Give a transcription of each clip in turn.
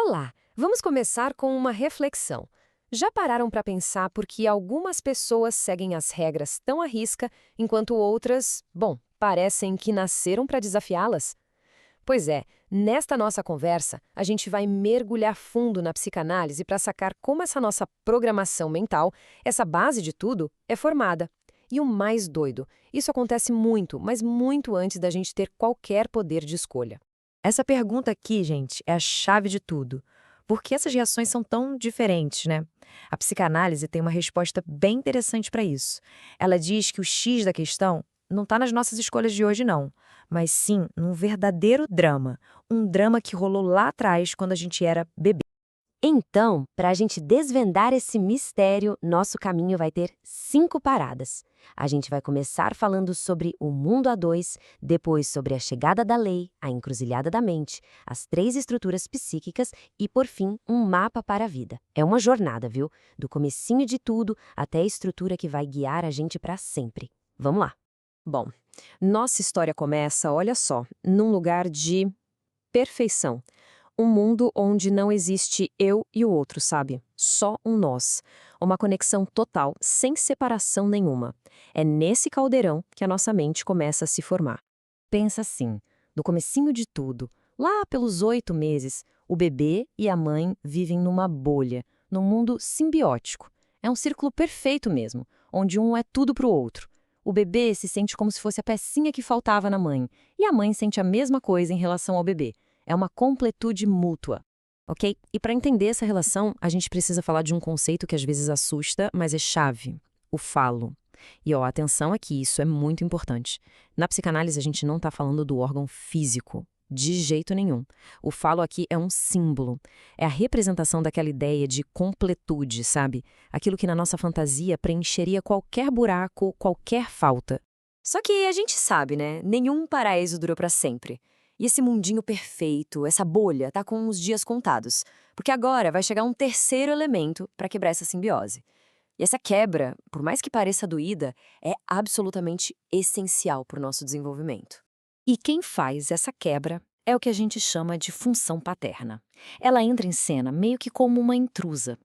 Olá! Vamos começar com uma reflexão. Já pararam para pensar por que algumas pessoas seguem as regras tão à risca, enquanto outras, bom, parecem que nasceram para desafiá-las? Pois é, nesta nossa conversa, a gente vai mergulhar fundo na psicanálise para sacar como essa nossa programação mental, essa base de tudo, é formada. E o mais doido, isso acontece muito, mas muito antes da gente ter qualquer poder de escolha. Essa pergunta aqui, gente, é a chave de tudo. Por que essas reações são tão diferentes, né? A psicanálise tem uma resposta bem interessante para isso. Ela diz que o X da questão não está nas nossas escolhas de hoje, não, mas sim num verdadeiro drama. Um drama que rolou lá atrás, quando a gente era bebê. Então, para a gente desvendar esse mistério, nosso caminho vai ter 5 paradas. A gente vai começar falando sobre o mundo a dois, depois sobre a chegada da lei, a encruzilhada da mente, as 3 estruturas psíquicas e, por fim, um mapa para a vida. É uma jornada, viu? Do comecinho de tudo até a estrutura que vai guiar a gente para sempre. Vamos lá! Bom, nossa história começa, olha só, num lugar de perfeição. Um mundo onde não existe eu e o outro, sabe? Só um nós. Uma conexão total, sem separação nenhuma. É nesse caldeirão que a nossa mente começa a se formar. Pensa assim, no comecinho de tudo, lá pelos 8 meses, o bebê e a mãe vivem numa bolha, num mundo simbiótico. É um círculo perfeito mesmo, onde um é tudo para o outro. O bebê se sente como se fosse a pecinha que faltava na mãe, e a mãe sente a mesma coisa em relação ao bebê. É uma completude mútua, ok? E para entender essa relação, a gente precisa falar de um conceito que às vezes assusta, mas é chave: o falo. E ó, atenção aqui, isso é muito importante. Na psicanálise, a gente não está falando do órgão físico, de jeito nenhum. O falo aqui é um símbolo. É a representação daquela ideia de completude, sabe? Aquilo que na nossa fantasia preencheria qualquer buraco, qualquer falta. Só que a gente sabe, né? Nenhum paraíso dura para sempre. E esse mundinho perfeito, essa bolha, tá com os dias contados. Porque agora vai chegar um terceiro elemento para quebrar essa simbiose. E essa quebra, por mais que pareça doída, é absolutamente essencial para o nosso desenvolvimento. E quem faz essa quebra é o que a gente chama de função paterna. Ela entra em cena meio que como uma intrusa.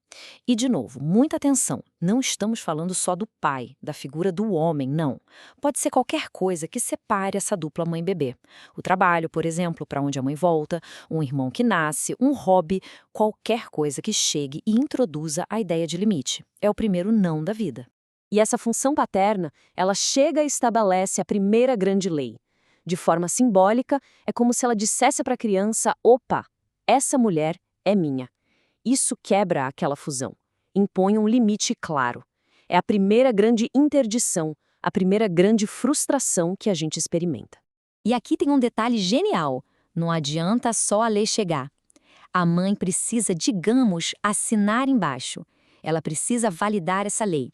E, de novo, muita atenção, não estamos falando só do pai, da figura do homem, não. Pode ser qualquer coisa que separe essa dupla mãe-bebê. O trabalho, por exemplo, para onde a mãe volta, um irmão que nasce, um hobby, qualquer coisa que chegue e introduza a ideia de limite. É o primeiro não da vida. E essa função paterna, ela chega e estabelece a primeira grande lei. De forma simbólica, é como se ela dissesse para a criança: opa, essa mulher é minha. Isso quebra aquela fusão, impõe um limite claro. É a primeira grande interdição, a primeira grande frustração que a gente experimenta. E aqui tem um detalhe genial: não adianta só a lei chegar. A mãe precisa, digamos, assinar embaixo. Ela precisa validar essa lei.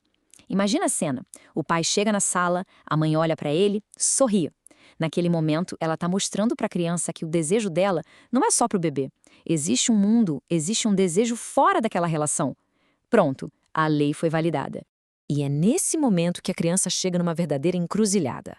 Imagina a cena: o pai chega na sala, a mãe olha para ele, sorri. Naquele momento, ela está mostrando para a criança que o desejo dela não é só para o bebê. Existe um mundo, existe um desejo fora daquela relação. Pronto, a lei foi validada. E é nesse momento que a criança chega numa verdadeira encruzilhada.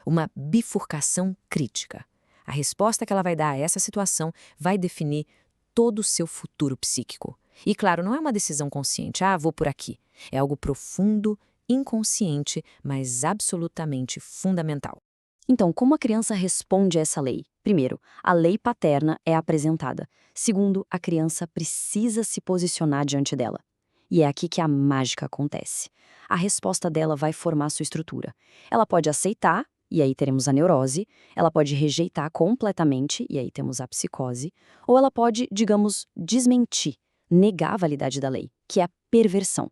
Uma bifurcação crítica. A resposta que ela vai dar a essa situação vai definir todo o seu futuro psíquico. E claro, não é uma decisão consciente, vou por aqui. É algo profundo, inconsciente, mas absolutamente fundamental. Então, como a criança responde a essa lei? Primeiro, a lei paterna é apresentada. Segundo, a criança precisa se posicionar diante dela. E é aqui que a mágica acontece. A resposta dela vai formar sua estrutura. Ela pode aceitar, e aí teremos a neurose. Ela pode rejeitar completamente, e aí temos a psicose. Ou ela pode, digamos, desmentir, negar a validade da lei, que é a perversão.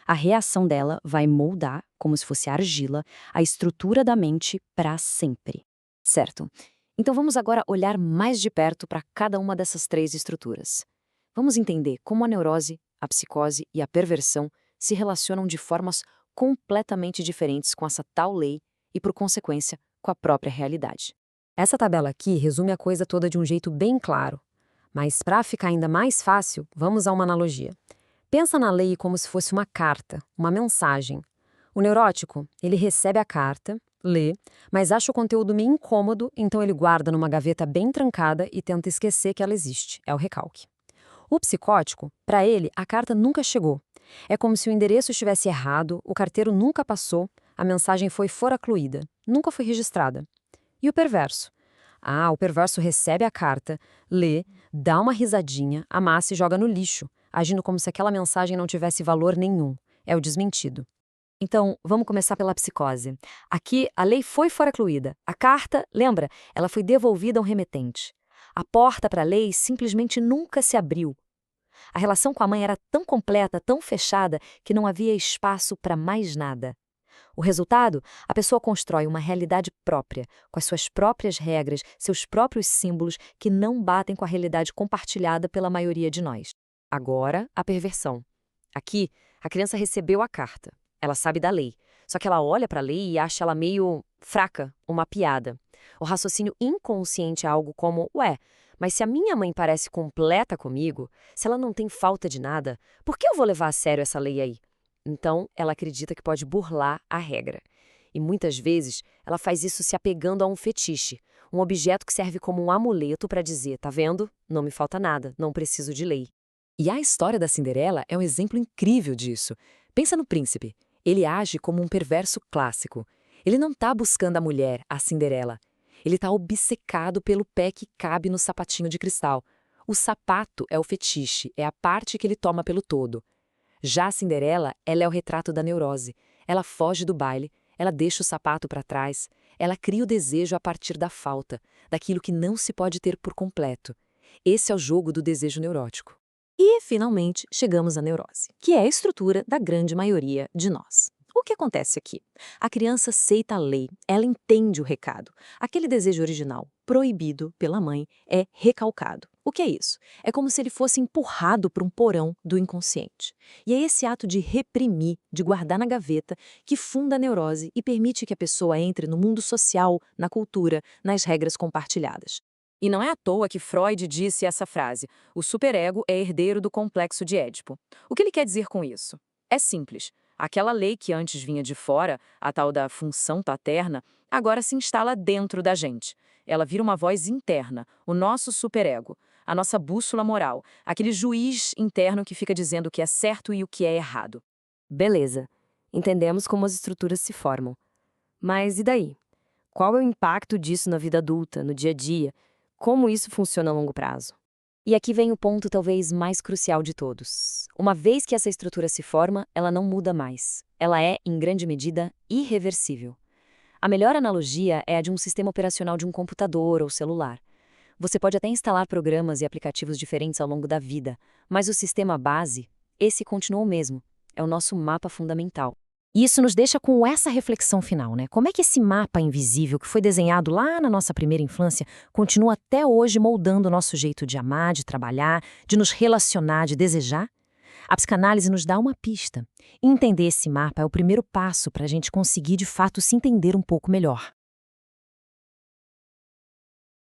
A reação dela vai moldar, como se fosse argila, a estrutura da mente para sempre. Certo. Então vamos agora olhar mais de perto para cada uma dessas 3 estruturas. Vamos entender como a neurose, a psicose e a perversão se relacionam de formas completamente diferentes com essa tal lei e, por consequência, com a própria realidade. Essa tabela aqui resume a coisa toda de um jeito bem claro. Mas para ficar ainda mais fácil, vamos a uma analogia. Pensa na lei como se fosse uma carta, uma mensagem. O neurótico, ele recebe a carta, lê, mas acha o conteúdo meio incômodo, então ele guarda numa gaveta bem trancada e tenta esquecer que ela existe. É o recalque. O psicótico, para ele, a carta nunca chegou. É como se o endereço estivesse errado, o carteiro nunca passou, a mensagem foi foracluída, nunca foi registrada. E o perverso? O perverso recebe a carta, lê, dá uma risadinha, amassa e joga no lixo, agindo como se aquela mensagem não tivesse valor nenhum. É o desmentido. Então, vamos começar pela psicose. Aqui, a lei foi foracluída. A carta, lembra, ela foi devolvida ao remetente. A porta para a lei simplesmente nunca se abriu. A relação com a mãe era tão completa, tão fechada, que não havia espaço para mais nada. O resultado? A pessoa constrói uma realidade própria, com as suas próprias regras, seus próprios símbolos, que não batem com a realidade compartilhada pela maioria de nós. Agora, a perversão. Aqui, a criança recebeu a carta. Ela sabe da lei. Só que ela olha para a lei e acha ela meio fraca, uma piada. O raciocínio inconsciente é algo como, mas se a minha mãe parece completa comigo, se ela não tem falta de nada, por que eu vou levar a sério essa lei aí? Então, ela acredita que pode burlar a regra. E muitas vezes, ela faz isso se apegando a um fetiche, um objeto que serve como um amuleto para dizer, tá vendo? Não me falta nada, não preciso de lei. E a história da Cinderela é um exemplo incrível disso. Pensa no príncipe. Ele age como um perverso clássico. Ele não está buscando a mulher, a Cinderela. Ele está obcecado pelo pé que cabe no sapatinho de cristal. O sapato é o fetiche, é a parte que ele toma pelo todo. Já a Cinderela, ela é o retrato da neurose. Ela foge do baile, ela deixa o sapato para trás, ela cria o desejo a partir da falta, daquilo que não se pode ter por completo. Esse é o jogo do desejo neurótico. E, finalmente, chegamos à neurose, que é a estrutura da grande maioria de nós. O que acontece aqui? A criança aceita a lei, ela entende o recado. Aquele desejo original, proibido pela mãe, é recalcado. O que é isso? É como se ele fosse empurrado para um porão do inconsciente. E é esse ato de reprimir, de guardar na gaveta, que funda a neurose e permite que a pessoa entre no mundo social, na cultura, nas regras compartilhadas. E não é à toa que Freud disse essa frase: o superego é herdeiro do complexo de Édipo. O que ele quer dizer com isso? É simples. Aquela lei que antes vinha de fora, a tal da função paterna, agora se instala dentro da gente. Ela vira uma voz interna, o nosso superego, a nossa bússola moral, aquele juiz interno que fica dizendo o que é certo e o que é errado. Beleza, entendemos como as estruturas se formam. Mas e daí? Qual é o impacto disso na vida adulta, no dia a dia? Como isso funciona a longo prazo? E aqui vem o ponto talvez mais crucial de todos. Uma vez que essa estrutura se forma, ela não muda mais. Ela é, em grande medida, irreversível. A melhor analogia é a de um sistema operacional de um computador ou celular. Você pode até instalar programas e aplicativos diferentes ao longo da vida, mas o sistema base, esse continua o mesmo. É o nosso mapa fundamental. E isso nos deixa com essa reflexão final, né? Como é que esse mapa invisível que foi desenhado lá na nossa primeira infância continua até hoje moldando o nosso jeito de amar, de trabalhar, de nos relacionar, de desejar? A psicanálise nos dá uma pista. Entender esse mapa é o primeiro passo para a gente conseguir, de fato, se entender um pouco melhor.